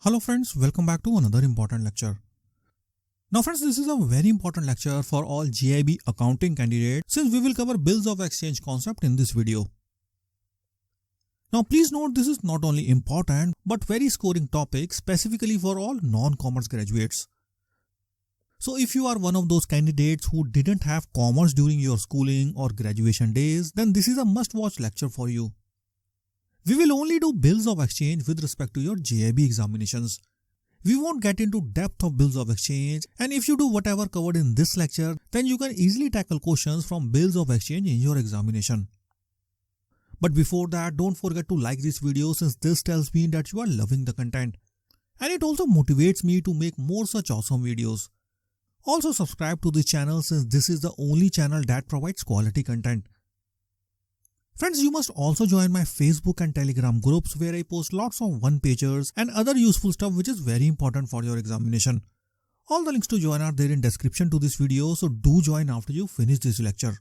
Hello friends, welcome back to another important lecture. Now friends, this is a very important lecture for all JAIIB accounting candidates since we will cover bills of exchange concept in this video. Now please note this is not only important but very scoring topic specifically for all non-commerce graduates. So if you are one of those candidates who didn't have commerce during your schooling or graduation days, then this is a must-watch lecture for you. We will only do bills of exchange with respect to your JAIIB examinations. We won't get into depth of bills of exchange, and if you do whatever covered in this lecture, then you can easily tackle questions from bills of exchange in your examination. But before that, don't forget to like this video since this tells me that you are loving the content. And it also motivates me to make more such awesome videos. Also subscribe to this channel since this is the only channel that provides quality content. Friends, you must also join my Facebook and Telegram groups where I post lots of one-pagers and other useful stuff which is very important for your examination. All the links to join are there in description to this video, so do join after you finish this lecture.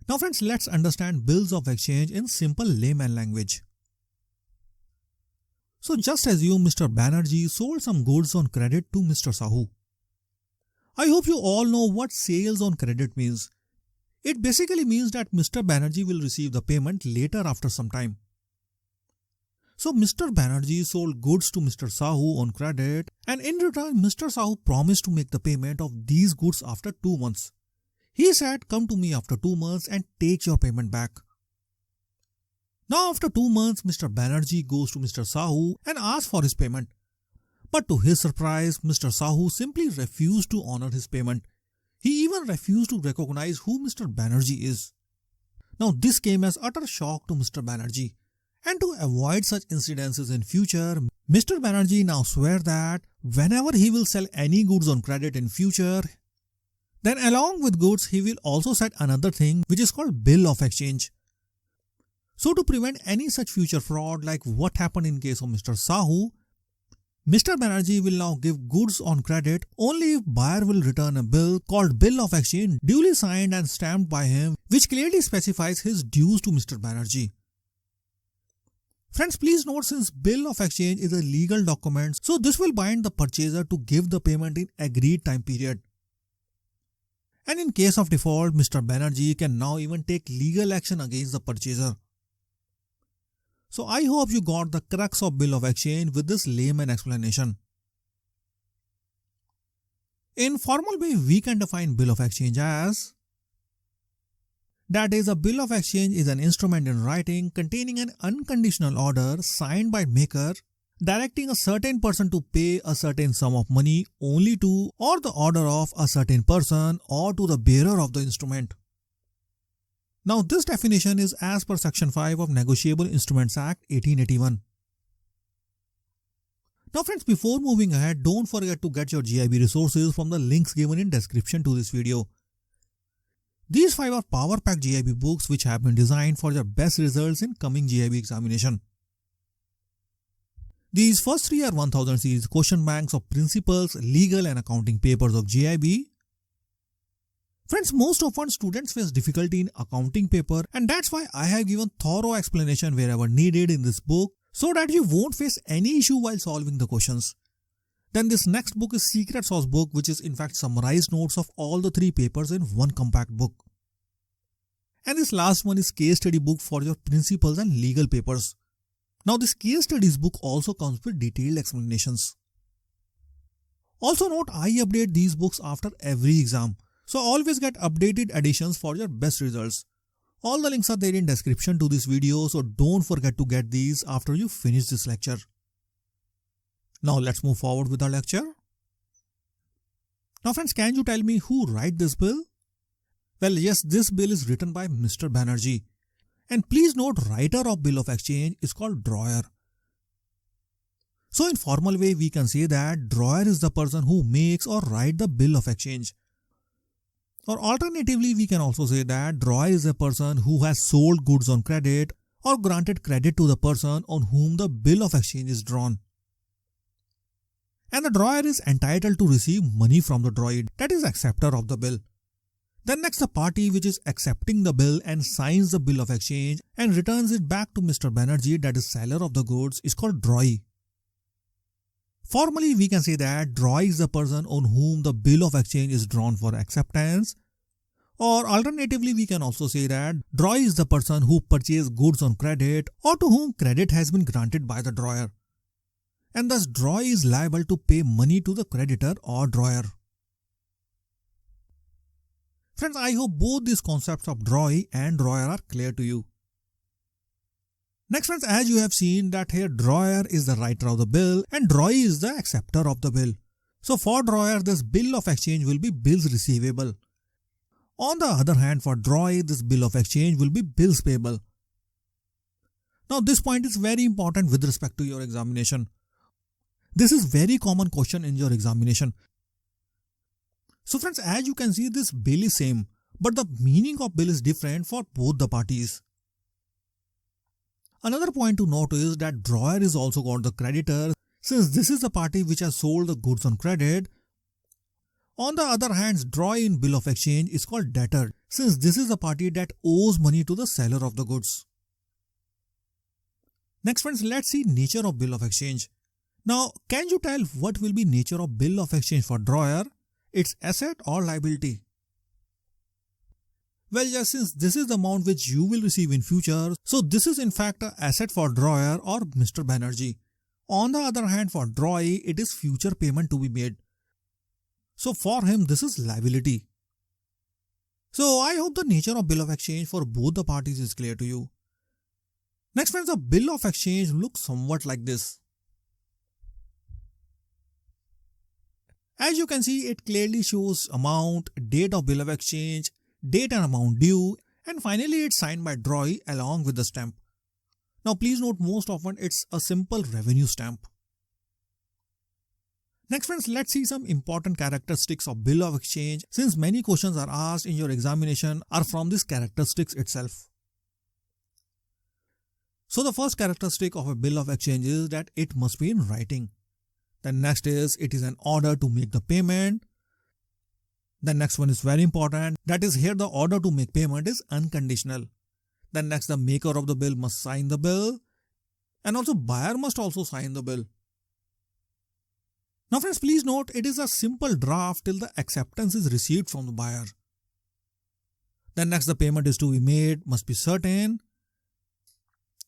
Now friends, let's understand bills of exchange in simple layman language. So just assume Mr. Banerjee sold some goods on credit to Mr. Sahu. I hope you all know what sales on credit means. It basically means that Mr. Banerjee will receive the payment later after some time. So Mr. Banerjee sold goods to Mr. Sahu on credit, and in return Mr. Sahu promised to make the payment of these goods after 2 months. He said, "Come to me after 2 months and take your payment back." Now after 2 months, Mr. Banerjee goes to Mr. Sahu and asks for his payment. But to his surprise, Mr. Sahu simply refused to honor his payment. He even refused to recognize who Mr. Banerjee is. Now this came as utter shock to Mr. Banerjee. And to avoid such incidences in future, Mr. Banerjee now swear that whenever he will sell any goods on credit in future, then along with goods he will also set another thing which is called bill of exchange. So to prevent any such future fraud like what happened in case of Mr. Sahu, Mr. Banerjee will now give goods on credit only if buyer will return a bill called bill of exchange duly signed and stamped by him, which clearly specifies his dues to Mr. Banerjee. Friends, please note since bill of exchange is a legal document, so this will bind the purchaser to give the payment in agreed time period. And in case of default, Mr. Banerjee can now even take legal action against the purchaser. So I hope you got the crux of bill of exchange with this layman explanation. In formal way, we can define bill of exchange as, that is, a bill of exchange is an instrument in writing containing an unconditional order signed by maker directing a certain person to pay a certain sum of money only to or the order of a certain person or to the bearer of the instrument. Now this definition is as per Section 5 of Negotiable Instruments Act 1881. Now friends, before moving ahead, don't forget to get your JAIIB resources from the links given in description to this video. These 5 are power-packed JAIIB books which have been designed for your best results in coming JAIIB examination. These first 3 are 1000 series question banks of principles, legal and accounting papers of JAIIB. Friends, most often students face difficulty in accounting paper, and that's why I have given thorough explanation wherever needed in this book so that you won't face any issue while solving the questions. Then this next book is Secret Sauce book, which is in fact summarized notes of all the 3 papers in one compact book. And this last one is case study book for your principles and legal papers. Now this case studies book also comes with detailed explanations. Also note, I update these books after every exam. So always get updated editions for your best results. All the links are there in description to this video, so don't forget to get these after you finish this lecture. Now let's move forward with our lecture. Now friends, can you tell me who wrote this bill? Well, yes, this bill is written by Mr. Banerjee. And please note, writer of bill of exchange is called drawer. So in formal way, we can say that drawer is the person who makes or writes the bill of exchange. Or alternatively, we can also say that drawer is a person who has sold goods on credit or granted credit to the person on whom the bill of exchange is drawn. And the drawer is entitled to receive money from the drawer, that is acceptor of the bill. Then next, the party which is accepting the bill and signs the bill of exchange and returns it back to Mr. Banerjee, that is seller of the goods, is called drawee. Formally, we can say that drawee is the person on whom the bill of exchange is drawn for acceptance. Or alternatively, we can also say that drawee is the person who purchased goods on credit or to whom credit has been granted by the drawer. And thus drawee is liable to pay money to the creditor or drawer. Friends, I hope both these concepts of drawee and drawer are clear to you. Next friends, as you have seen that here drawer is the writer of the bill and drawee is the acceptor of the bill. So for drawer, this bill of exchange will be bills receivable. On the other hand, for drawee, this bill of exchange will be bills payable. Now this point is very important with respect to your examination. This is very common question in your examination. So friends, as you can see, this bill is same, but the meaning of bill is different for both the parties. Another point to note is that drawer is also called the creditor, since this is the party which has sold the goods on credit. On the other hand, drawee in bill of exchange is called debtor, since this is the party that owes money to the seller of the goods. Next friends, let's see nature of bill of exchange. Now, can you tell what will be nature of bill of exchange for drawer? It's asset or liability? Well, yes, since this is the amount which you will receive in future, so this is in fact an asset for drawer or Mr. Banerjee. On the other hand, for drawee, it is future payment to be made. So for him, this is liability. So I hope the nature of bill of exchange for both the parties is clear to you. Next friends, the bill of exchange looks somewhat like this. As you can see, it clearly shows amount, date of bill of exchange, date and amount due, and finally it's signed by drawee along with the stamp. Now please note, most often it's a simple revenue stamp. Next friends, let's see some important characteristics of bill of exchange, since many questions are asked in your examination are from these characteristics itself. So the first characteristic of a bill of exchange is that it must be in writing. Then next is it is an order to make the payment. The next one is very important, that is here the order to make payment is unconditional. Then next, the maker of the bill must sign the bill, and also buyer must also sign the bill. Now friends, please note, it is a simple draft till the acceptance is received from the buyer. Then next, the payment is to be made must be certain.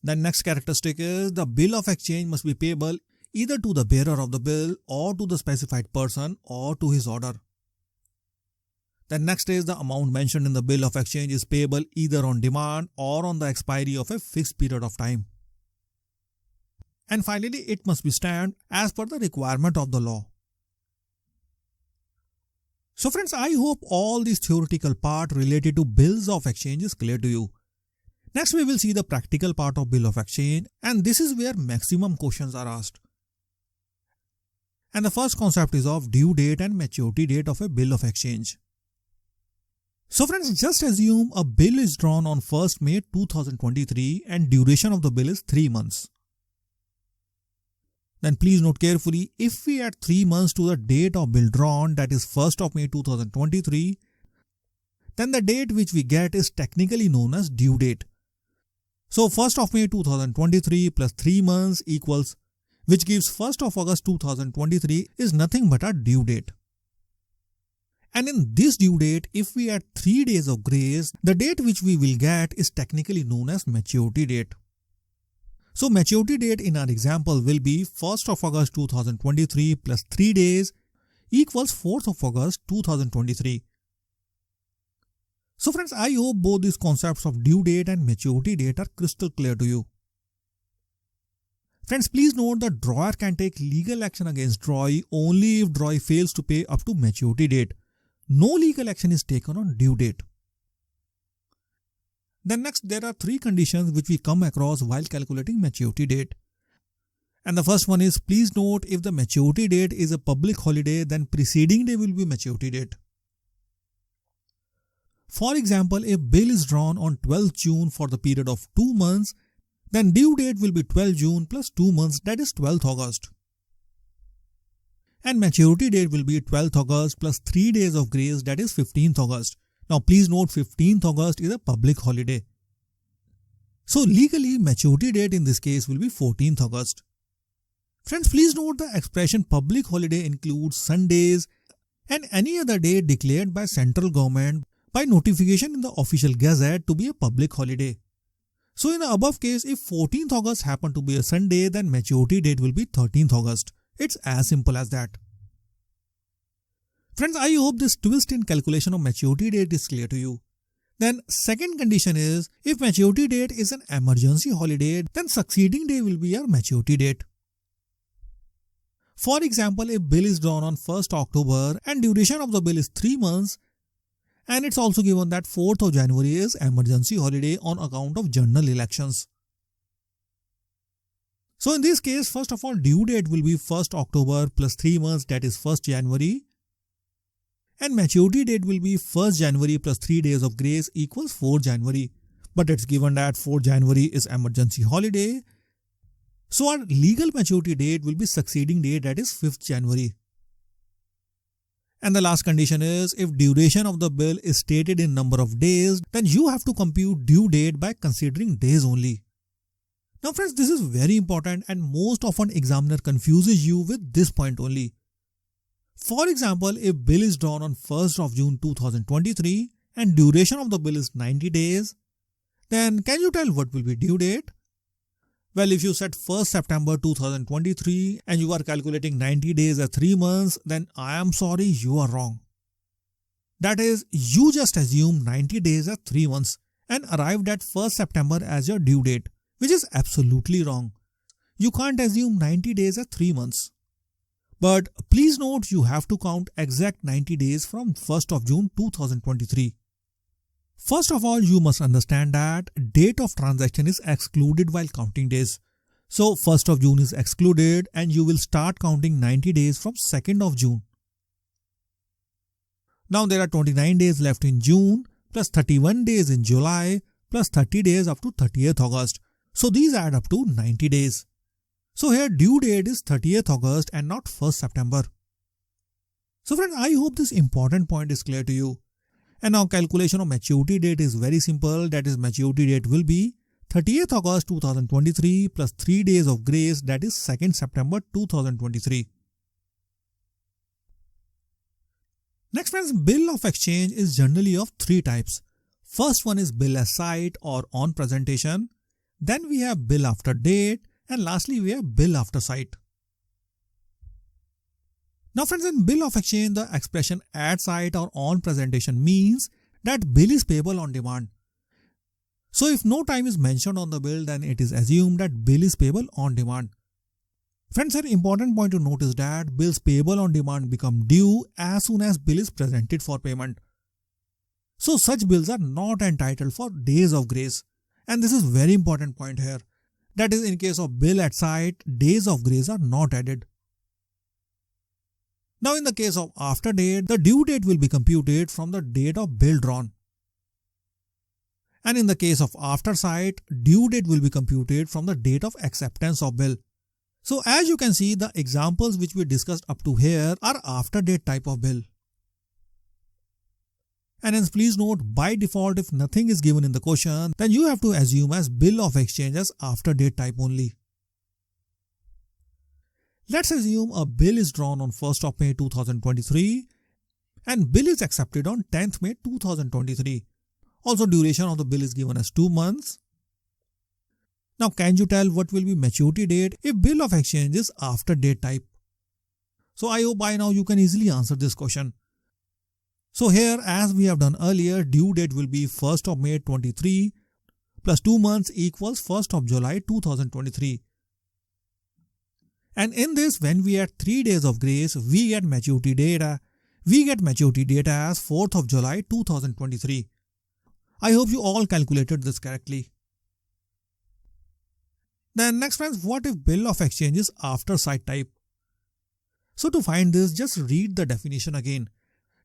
Then next characteristic is the bill of exchange must be payable either to the bearer of the bill or to the specified person or to his order. Then next is the amount mentioned in the bill of exchange is payable either on demand or on the expiry of a fixed period of time. And finally, it must be stamped as per the requirement of the law. So friends, I hope all this theoretical part related to bills of exchange is clear to you. Next, we will see the practical part of bill of exchange, and this is where maximum questions are asked. And the first concept is of due date and maturity date of a bill of exchange. So friends, just assume a bill is drawn on 1st May 2023 and duration of the bill is 3 months. Then please note carefully, if we add 3 months to the date of bill drawn, that is 1st of May 2023, then the date which we get is technically known as due date. So 1st of May 2023 plus 3 months equals, which gives 1st of August 2023 is nothing but a due date. And in this due date, if we add 3 days of grace, the date which we will get is technically known as maturity date. So maturity date in our example will be 1st of August 2023 plus 3 days equals 4th of August 2023. So friends, I hope both these concepts of due date and maturity date are crystal clear to you. Friends, please note that drawer can take legal action against drawee only if drawee fails to pay up to maturity date. No legal action is taken on due date. Then next, there are 3 conditions which we come across while calculating maturity date. And the first one is, please note, if the maturity date is a public holiday, then preceding day will be maturity date. For example, if bill is drawn on 12th June for the period of 2 months, then due date will be 12 June plus 2 months, that is 12th August. And maturity date will be 12th August plus 3 days of grace, that is 15th August. Now please note 15th August is a public holiday. So legally maturity date in this case will be 14th August. Friends, please note the expression public holiday includes Sundays and any other day declared by central government by notification in the official gazette to be a public holiday. So in the above case, if 14th August happen to be a Sunday, then maturity date will be 13th August. It's as simple as that. Friends, I hope this twist in calculation of maturity date is clear to you. Then second condition is, if maturity date is an emergency holiday, then succeeding day will be your maturity date. For example, if bill is drawn on 1st October and duration of the bill is 3 months, and it's also given that 4th of January is emergency holiday on account of general elections. So in this case, first of all, due date will be 1st October plus 3 months, that is 1st January. And maturity date will be 1st January plus 3 days of grace equals 4 January. But it's given that 4 January is emergency holiday. So our legal maturity date will be succeeding date, that is 5th January. And the last condition is, if duration of the bill is stated in number of days, then you have to compute due date by considering days only. Now friends, this is very important and most often examiner confuses you with this point only. For example, if bill is drawn on 1st of June 2023 and duration of the bill is 90 days, then can you tell what will be due date? Well, if you set 1st September 2023 and you are calculating 90 days as 3 months, then I am sorry, you are wrong. That is, you just assume 90 days as 3 months and arrived at 1st September as your due date, which is absolutely wrong. You can't assume 90 days as 3 months. But please note, you have to count exact 90 days from 1st of June 2023. First of all, you must understand that date of transaction is excluded while counting days. So 1st of June is excluded and you will start counting 90 days from 2nd of June. Now there are 29 days left in June plus 31 days in July plus 30 days up to 30th August. So these add up to 90 days. So here due date is 30th August and not 1st September. So friend, I hope this important point is clear to you. And now calculation of maturity date is very simple. That is, maturity date will be 30th August 2023 plus 3 days of grace, that is 2nd September 2023. Next friends, bill of exchange is generally of 3 types. First one is bill as sight or on presentation. Then we have bill after date. And lastly, we have bill after sight. Now friends, in bill of exchange, the expression at sight or on presentation means that bill is payable on demand. So if no time is mentioned on the bill, then it is assumed that bill is payable on demand. Friends, an important point to note is that bills payable on demand become due as soon as bill is presented for payment. So such bills are not entitled for days of grace. And this is very important point here. That is, in case of bill at sight, days of grace are not added. Now in the case of after date, the due date will be computed from the date of bill drawn. And in the case of after sight, due date will be computed from the date of acceptance of bill. So as you can see, the examples which we discussed up to here are after date type of bill. And hence please note, by default, if nothing is given in the question, then you have to assume as bill of exchange as after date type only. Let's assume a bill is drawn on 1st of May 2023 and bill is accepted on 10th May 2023. Also duration of the bill is given as 2 months. Now can you tell what will be maturity date if bill of exchange is after date type? So I hope by now you can easily answer this question. So here, as we have done earlier, due date will be 1st of May 23 plus 2 months equals 1st of July 2023. And in this, when we add 3 days of grace, we get maturity data. We get maturity data as 4th of July 2023. I hope you all calculated this correctly. Then next friends, what if bill of exchange is after sight type? So to find this, just read the definition again.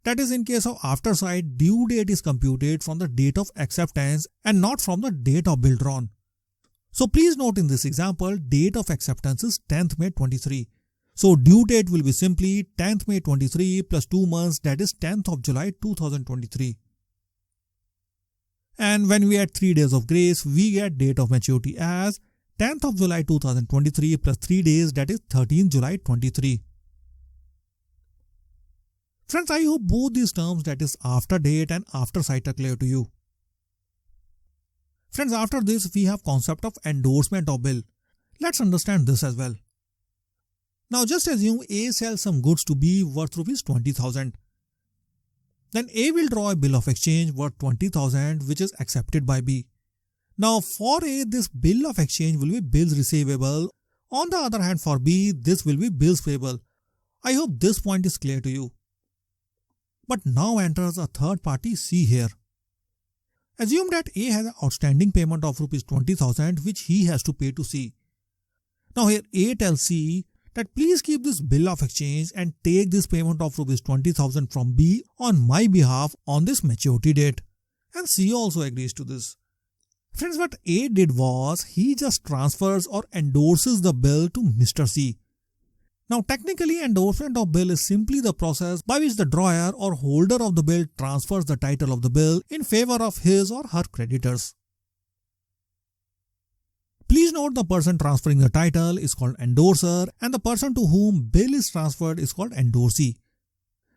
That is, in case of after sight, due date is computed from the date of acceptance and not from the date of bill drawn. So please note in this example, date of acceptance is 10th May 23. So due date will be simply 10th May 23 plus 2 months, that is 10th of July 2023. And when we add 3 days of grace, we get date of maturity as 10th of July 2023 plus 3 days, that is 13th July 23. Friends, I hope both these terms, that is after date and after sight, are clear to you. Friends, after this we have concept of endorsement of bill. Let's understand this as well. Now just assume A sells some goods to B worth rupees 20,000. Then A will draw a bill of exchange worth 20,000 which is accepted by B. Now for A, this bill of exchange will be bills receivable. On the other hand, for B, this will be bills payable. I hope this point is clear to you. But now enters a third party, C here. Assume that A has an outstanding payment of rupees 20,000 which he has to pay to C. Now here A tells C that please keep this bill of exchange and take this payment of rupees 20,000 from B on my behalf on this maturity date. And C also agrees to this. Friends, what A did was he just transfers or endorses the bill to Mr. C. Now technically, endorsement of bill is simply the process by which the drawer or holder of the bill transfers the title of the bill in favor of his or her creditors. Please note the person transferring the title is called endorser and the person to whom bill is transferred is called endorsee.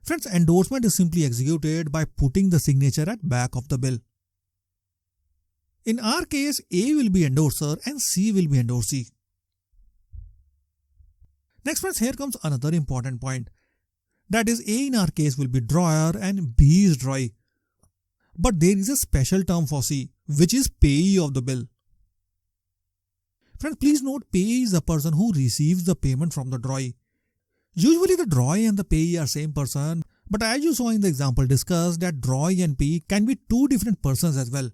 Friends, endorsement is simply executed by putting the signature at back of the bill. In our case, A will be endorser and C will be endorsee. Next friends, here comes another important point. That is, A in our case will be drawer and B is drawee. But there is a special term for C, which is payee of the bill. Friends, please note payee is the person who receives the payment from the drawee. Usually the drawee and the payee are same person, but as you saw in the example discussed that drawee and payee can be two different persons as well.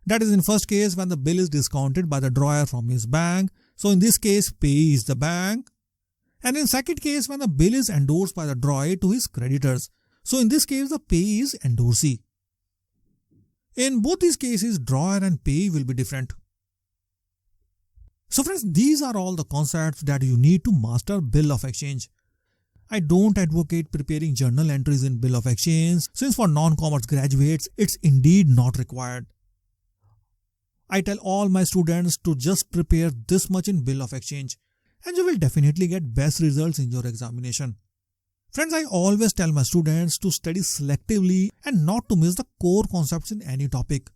That is, in first case when the bill is discounted by the drawer from his bank, so in this case payee is the bank. And in second case when the bill is endorsed by the drawee to his creditors, so in this case the payee is endorsee. In both these cases, drawer and payee will be different. So friends, these are all the concepts that you need to master bill of exchange. I don't advocate preparing journal entries in bill of exchange since for non-commerce graduates it's indeed not required. I tell all my students to just prepare this much in bill of exchange and you will definitely get best results in your examination. Friends, I always tell my students to study selectively and not to miss the core concepts in any topic.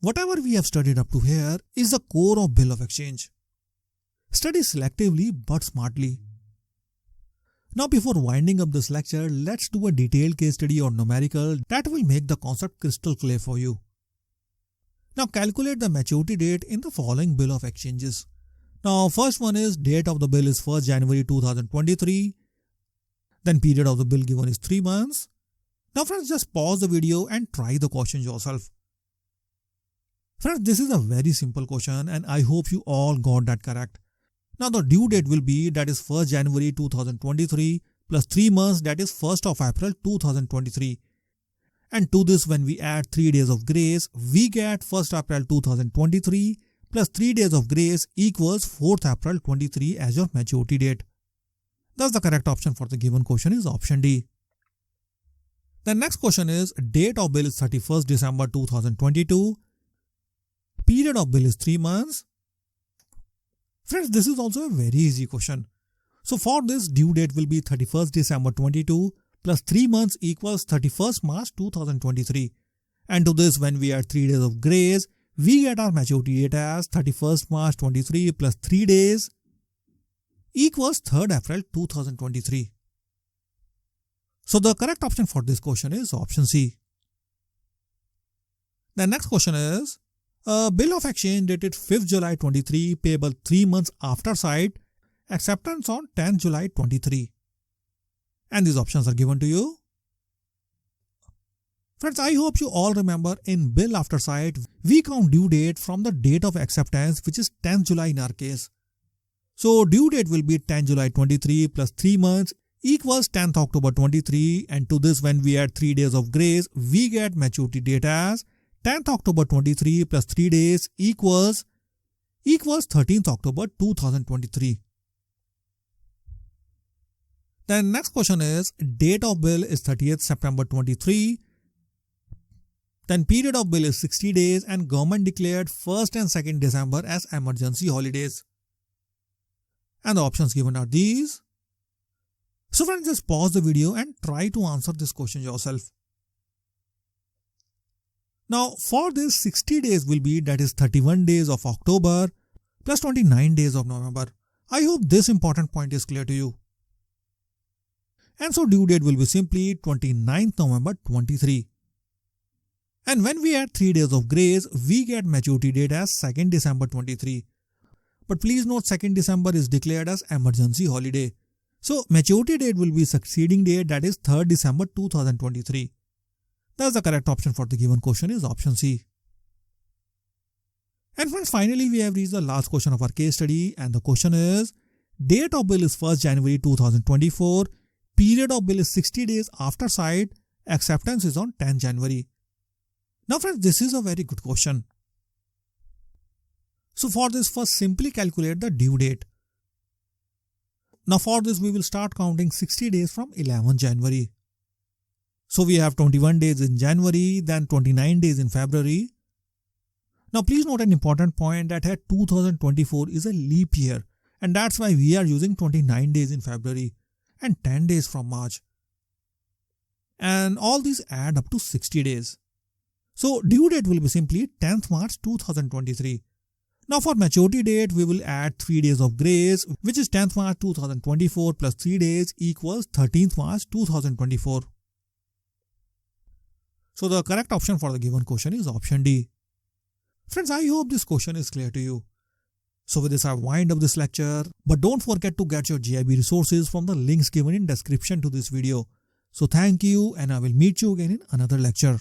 Whatever we have studied up to here is the core of bill of exchange. Study selectively but smartly. Now before winding up this lecture, let's do a detailed case study on numerical that will make the concept crystal clear for you. Now calculate the maturity date in the following bill of exchanges. Now first one is date of the bill is 1st January 2023. Then period of the bill given is 3 months. Now friends, just pause the video and try the question yourself. Friends, this is a very simple question and I hope you all got that correct. Now the due date will be that is 1st January 2023 plus 3 months, that is 1st of April 2023. And to this when we add 3 days of grace, we get 1st April 2023 plus 3 days of grace equals 4th April 23 as your maturity date. Thus the correct option for the given question is option D. The next question is date of bill is 31st December 2022. Period of bill is 3 months. Friends, this is also a very easy question. So for this, due date will be 31st December 22 plus 3 months equals 31st March 2023. And to this when we add 3 days of grace, we get our maturity date as 31st March 23 plus 3 days equals 3rd April 2023. So the correct option for this question is option C. The next question is a bill of exchange dated 5th July 23 payable 3 months after sight, acceptance on 10th July 23. And these options are given to you. Friends, I hope you all remember in bill after sight, we count due date from the date of acceptance, which is 10th July in our case. So due date will be 10th July 23 plus 3 months equals 10th October 23. And to this when we add 3 days of grace, we get maturity date as 10th October 23 plus 3 days equals 13th October 2023. Then next question is date of bill is 30th September 23. Then period of bill is 60 days and government declared 1st and 2nd December as emergency holidays. And the options given are these. So friends, just pause the video and try to answer this question yourself. Now for this 60 days will be, that is 31 days of October plus 29 days of November. I hope this important point is clear to you. And so due date will be simply 29th November 23. And when we add 3 days of grace, we get maturity date as 2nd December 23. But please note 2nd December is declared as emergency holiday. So maturity date will be succeeding date, that is 3rd December 2023. Thus the correct option for the given question is option C. And friends, finally we have reached the last question of our case study, and the question is, date of bill is 1st January 2024, period of bill is 60 days after sight, acceptance is on 10 January. Now friends, this is a very good question. So for this, first simply calculate the due date. Now for this we will start counting 60 days from 11 January. So we have 21 days in January, then 29 days in February. Now please note an important point, that here 2024 is a leap year, and that's why we are using 29 days in February and 10 days from March. And all these add up to 60 days. So due date will be simply 10th March 2023. Now for maturity date, we will add 3 days of grace, which is 10th March 2024 plus 3 days equals 13th March 2024. So the correct option for the given question is option D. Friends, I hope this question is clear to you. So with this, I wind up this lecture, but don't forget to get your JAIIB resources from the links given in description to this video. So thank you, and I will meet you again in another lecture.